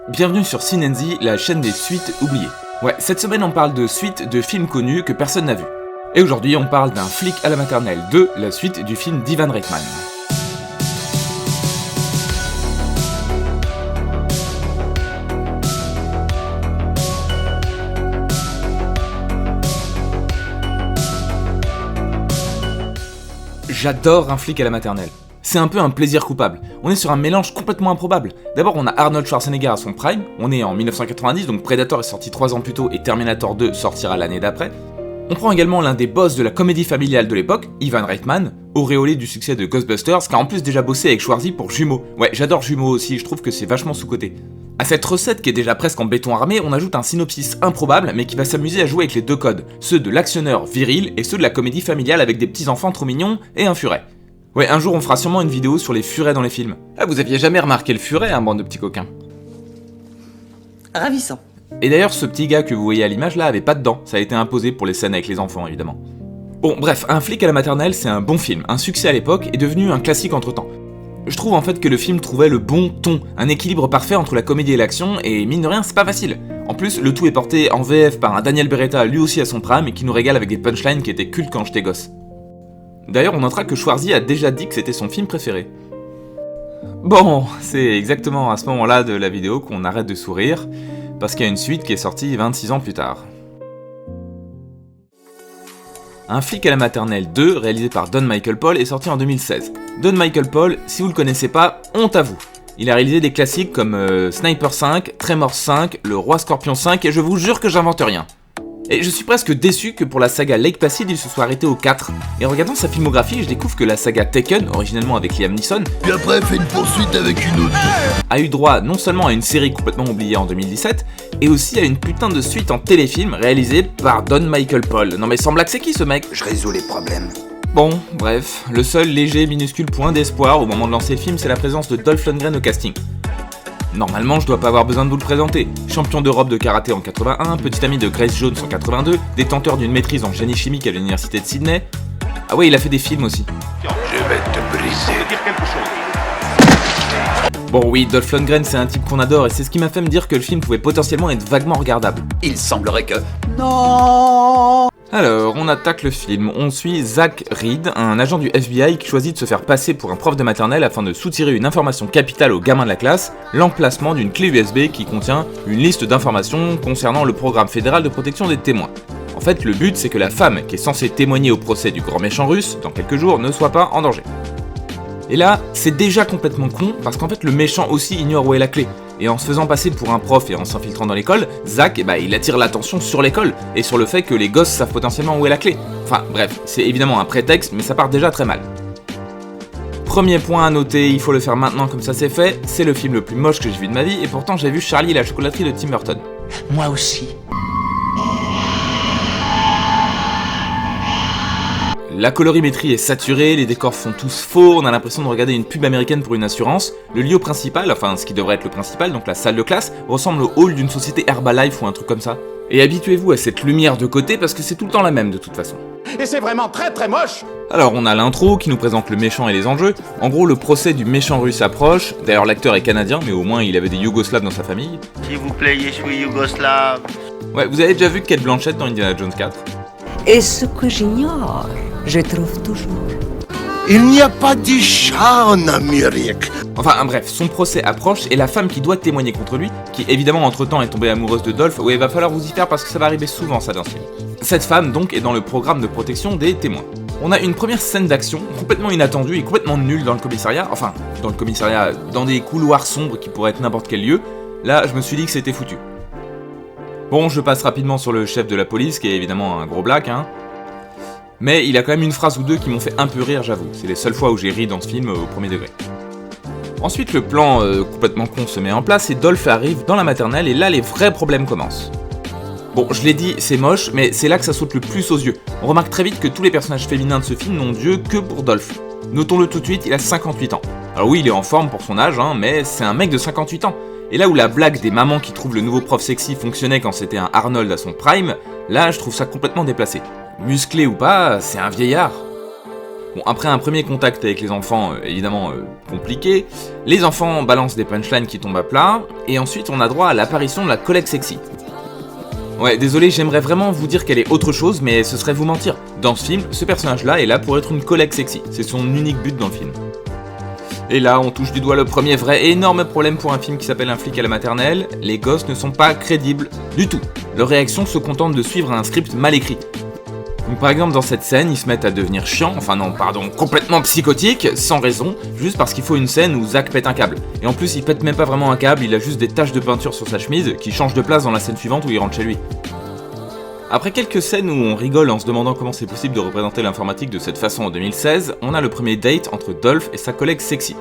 Bienvenue sur Cinenzi, la chaîne des suites oubliées. Ouais, cette semaine on parle de suites de films connus que personne n'a vus. Et aujourd'hui on parle d'un flic à la maternelle 2, la suite du film d'Ivan Reitman. J'adore un flic à la maternelle. C'est un peu un plaisir coupable. On est sur un mélange complètement improbable. D'abord, on a Arnold Schwarzenegger à son prime. On est en 1990, donc Predator est sorti 3 ans plus tôt et Terminator 2 sortira l'année d'après. On prend également l'un des boss de la comédie familiale de l'époque, Ivan Reitman, auréolé du succès de Ghostbusters, qui a en plus déjà bossé avec Schwarzy pour Jumeaux. Ouais, j'adore Jumeaux aussi, je trouve que c'est vachement sous-coté. À cette recette qui est déjà presque en béton armé, on ajoute un synopsis improbable, mais qui va s'amuser à jouer avec les deux codes, ceux de l'actionneur viril et ceux de la comédie familiale avec des petits enfants trop mignons et un furet. Ouais, un jour on fera sûrement une vidéo sur les furets dans les films. Ah, vous aviez jamais remarqué le furet, hein, bande de petits coquins. Ravissant. Et d'ailleurs, ce petit gars que vous voyez à l'image là avait pas de dents, ça a été imposé pour les scènes avec les enfants évidemment. Bon, bref, Un flic à la maternelle, c'est un bon film, un succès à l'époque et devenu un classique entre-temps. Je trouve en fait que le film trouvait le bon ton, un équilibre parfait entre la comédie et l'action, et mine de rien, c'est pas facile. En plus, le tout est porté en VF par un Daniel Beretta, lui aussi à son prime, et qui nous régale avec des punchlines qui étaient cultes quand j'étais gosse. D'ailleurs, on notera que Schwarzy a déjà dit que c'était son film préféré. Bon, c'est exactement à ce moment-là de la vidéo qu'on arrête de sourire, parce qu'il y a une suite qui est sortie 26 ans plus tard. Un flic à la maternelle 2, réalisé par Don Michael Paul, est sorti en 2016. Don Michael Paul, si vous le connaissez pas, honte à vous. Il a réalisé des classiques comme Sniper 5, Tremors 5, Le Roi Scorpion 5, et je vous jure que j'invente rien. Et je suis presque déçu que pour la saga Lake Placid, il se soit arrêté au 4. Et en regardant sa filmographie, je découvre que la saga Taken, originellement avec Liam Neeson, puis après fait une poursuite avec une autre, a eu droit non seulement à une série complètement oubliée en 2017, et aussi à une putain de suite en téléfilm réalisée par Don Michael Paul. Non mais sans blague, c'est qui ce mec ? je résous les problèmes. Bon, bref, le seul léger minuscule point d'espoir au moment de lancer le film, c'est la présence de Dolph Lundgren au casting. Normalement, je dois pas avoir besoin de vous le présenter. Champion d'Europe de karaté en 81, petit ami de Grace Jones en 82, détenteur d'une maîtrise en génie chimique à l'université de Sydney. Ah ouais, il a fait des films aussi. Je vais te briser. Bon oui, Dolph Lundgren c'est un type qu'on adore et c'est ce qui m'a fait me dire que le film pouvait potentiellement être vaguement regardable. Il semblerait que... Non. Alors, on attaque le film. On suit Zach Reed, un agent du FBI qui choisit de se faire passer pour un prof de maternelle afin de soutirer une information capitale aux gamins de la classe, l'emplacement d'une clé USB qui contient une liste d'informations concernant le programme fédéral de protection des témoins. En fait, le but c'est que la femme qui est censée témoigner au procès du grand méchant russe, dans quelques jours, ne soit pas en danger. Et là, c'est déjà complètement con, parce qu'en fait le méchant aussi ignore où est la clé. Et en se faisant passer pour un prof et en s'infiltrant dans l'école, Zach, il attire l'attention sur l'école, et sur le fait que les gosses savent potentiellement où est la clé. Enfin bref, c'est évidemment un prétexte, mais ça part déjà très mal. Premier point à noter, il faut le faire maintenant comme ça c'est fait, c'est le film le plus moche que j'ai vu de ma vie, et pourtant j'ai vu Charlie et la chocolaterie de Tim Burton. Moi aussi. La colorimétrie est saturée, les décors font tous faux, on a l'impression de regarder une pub américaine pour une assurance. Le lieu principal, enfin ce qui devrait être le principal, donc la salle de classe, ressemble au hall d'une société Herbalife ou un truc comme ça. Et habituez-vous à cette lumière de côté parce que c'est tout le temps la même de toute façon. Et c'est vraiment très très moche. Alors on a l'intro qui nous présente le méchant et les enjeux. En gros le procès du méchant russe approche, d'ailleurs l'acteur est canadien mais au moins il avait des Yougoslaves dans sa famille. S'il vous plaît, je suis yougoslave. Ouais, vous avez déjà vu Kate Blanchett dans Indiana Jones 4 ? Et ce que j'ignore, je trouve toujours. Il n'y a pas de chat en Amérique. Enfin bref, son procès approche et la femme qui doit témoigner contre lui, qui évidemment entre-temps est tombée amoureuse de Dolph, ouais, il va falloir vous y faire parce que ça va arriver souvent ça dans ce film. Cette femme donc est dans le programme de protection des témoins. On a une première scène d'action complètement inattendue et complètement nulle dans le commissariat, dans des couloirs sombres qui pourraient être n'importe quel lieu. Là, je me suis dit que c'était foutu. Bon, je passe rapidement sur le chef de la police, qui est évidemment un gros black, hein. Mais il a quand même une phrase ou deux qui m'ont fait un peu rire, j'avoue. C'est les seules fois où j'ai ri dans ce film au premier degré. Ensuite, le plan complètement con se met en place et Dolph arrive dans la maternelle et là, les vrais problèmes commencent. Bon, je l'ai dit, c'est moche, mais c'est là que ça saute le plus aux yeux. On remarque très vite que tous les personnages féminins de ce film n'ont d'yeux que pour Dolph. Notons-le tout de suite, il a 58 ans. Alors oui, il est en forme pour son âge, hein, mais c'est un mec de 58 ans. Et là où la blague des mamans qui trouvent le nouveau prof sexy fonctionnait quand c'était un Arnold à son prime, là je trouve ça complètement déplacé. Musclé ou pas, c'est un vieillard. Bon, après un premier contact avec les enfants, évidemment compliqué, les enfants balancent des punchlines qui tombent à plat, et ensuite on a droit à l'apparition de la collègue sexy. Ouais, désolé, j'aimerais vraiment vous dire qu'elle est autre chose, mais ce serait vous mentir. Dans ce film, ce personnage-là est là pour être une collègue sexy, c'est son unique but dans le film. Et là, on touche du doigt le premier vrai énorme problème pour un film qui s'appelle Un flic à la maternelle, les gosses ne sont pas crédibles du tout. Leurs réactions se contentent de suivre un script mal écrit. Donc par exemple dans cette scène, ils se mettent à devenir chiants, complètement psychotiques, sans raison, juste parce qu'il faut une scène où Zach pète un câble. Et en plus il pète même pas vraiment un câble, il a juste des taches de peinture sur sa chemise, qui changent de place dans la scène suivante où il rentre chez lui. Après quelques scènes où on rigole en se demandant comment c'est possible de représenter l'informatique de cette façon en 2016, on a le premier date entre Dolph et sa collègue sexy.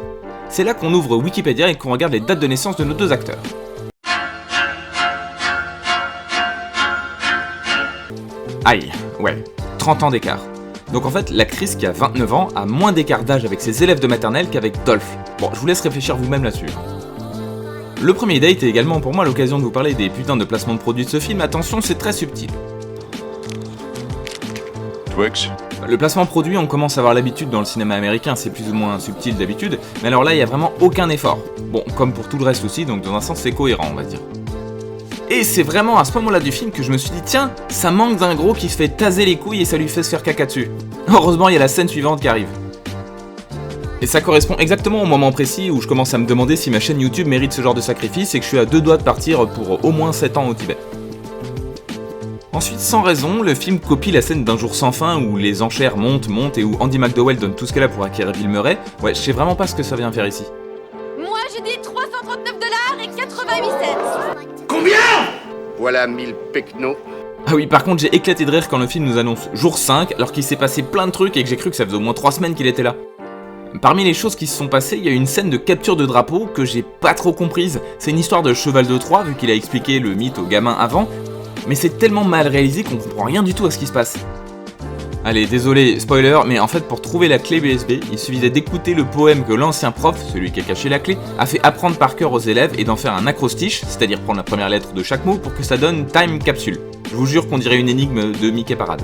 C'est là qu'on ouvre Wikipédia et qu'on regarde les dates de naissance de nos deux acteurs. Aïe, ouais, 30 ans d'écart. Donc en fait, l'actrice qui a 29 ans a moins d'écart d'âge avec ses élèves de maternelle qu'avec Dolph. Bon, je vous laisse réfléchir vous-même là-dessus. Le premier date est également pour moi l'occasion de vous parler des putains de placements de produits de ce film, attention, c'est très subtil. Twix. Le placement produit, on commence à avoir l'habitude dans le cinéma américain, c'est plus ou moins subtil d'habitude, mais alors là, il y a vraiment aucun effort. Bon, comme pour tout le reste aussi, donc dans un sens c'est cohérent, on va dire. Et c'est vraiment à ce moment-là du film que je me suis dit, tiens, ça manque d'un gros qui se fait taser les couilles et ça lui fait se faire caca dessus. Heureusement, il y a la scène suivante qui arrive. Et ça correspond exactement au moment précis où je commence à me demander si ma chaîne YouTube mérite ce genre de sacrifice et que je suis à 2 doigts de partir pour au moins 7 ans au Tibet. Ensuite, sans raison, le film copie la scène d'Un jour sans fin où les enchères montent et où Andy McDowell donne tout ce qu'elle a pour acquérir Bill Murray. Ouais, je sais vraiment pas ce que ça vient faire ici. Moi j'ai dit $339 et 88 cents. Combien? Voilà 1000 pecnos. Ah oui, par contre, j'ai éclaté de rire quand le film nous annonce jour 5, alors qu'il s'est passé plein de trucs et que j'ai cru que ça faisait au moins 3 semaines qu'il était là. Parmi les choses qui se sont passées, il y a une scène de capture de drapeau que j'ai pas trop comprise. C'est une histoire de cheval de Troie, vu qu'il a expliqué le mythe aux gamins avant, mais c'est tellement mal réalisé qu'on comprend rien du tout à ce qui se passe. Allez, désolé, spoiler, mais en fait pour trouver la clé USB, il suffisait d'écouter le poème que l'ancien prof, celui qui a caché la clé, a fait apprendre par cœur aux élèves et d'en faire un acrostiche, c'est-à-dire prendre la première lettre de chaque mot pour que ça donne Time Capsule. Je vous jure qu'on dirait une énigme de Mickey Parade.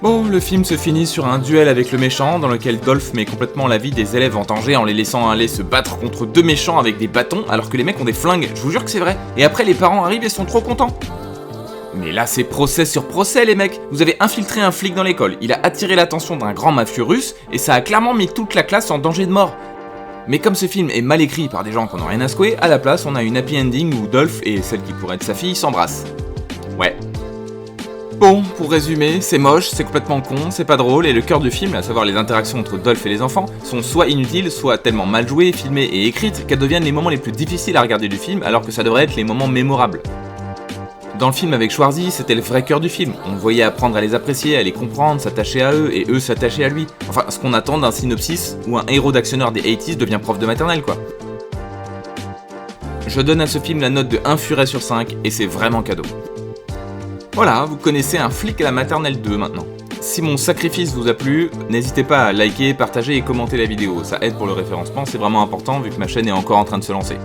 Bon, le film se finit sur un duel avec le méchant, dans lequel Dolph met complètement la vie des élèves en danger en les laissant aller se battre contre 2 méchants avec des bâtons, alors que les mecs ont des flingues, je vous jure que c'est vrai. Et après les parents arrivent et sont trop contents. Mais là c'est procès sur procès les mecs. Vous avez infiltré un flic dans l'école, il a attiré l'attention d'un grand mafieux russe, et ça a clairement mis toute la classe en danger de mort. Mais comme ce film est mal écrit par des gens qui n'ont rien à secouer, à la place on a une happy ending où Dolph et celle qui pourrait être sa fille s'embrassent. Ouais. Bon, pour résumer, c'est moche, c'est complètement con, c'est pas drôle, et le cœur du film, à savoir les interactions entre Dolph et les enfants, sont soit inutiles, soit tellement mal jouées, filmées et écrites qu'elles deviennent les moments les plus difficiles à regarder du film, alors que ça devrait être les moments mémorables. Dans le film avec Schwarzy, c'était le vrai cœur du film. On le voyait apprendre à les apprécier, à les comprendre, s'attacher à eux, et eux s'attacher à lui. Enfin, ce qu'on attend d'un synopsis où un héros d'actionneur des 80s devient prof de maternelle, quoi. Je donne à ce film la note de 1 furet sur 5, et c'est vraiment cadeau. Voilà, vous connaissez Un flic à la maternelle 2 maintenant. Si mon sacrifice vous a plu, n'hésitez pas à liker, partager et commenter la vidéo, ça aide pour le référencement, c'est vraiment important vu que ma chaîne est encore en train de se lancer.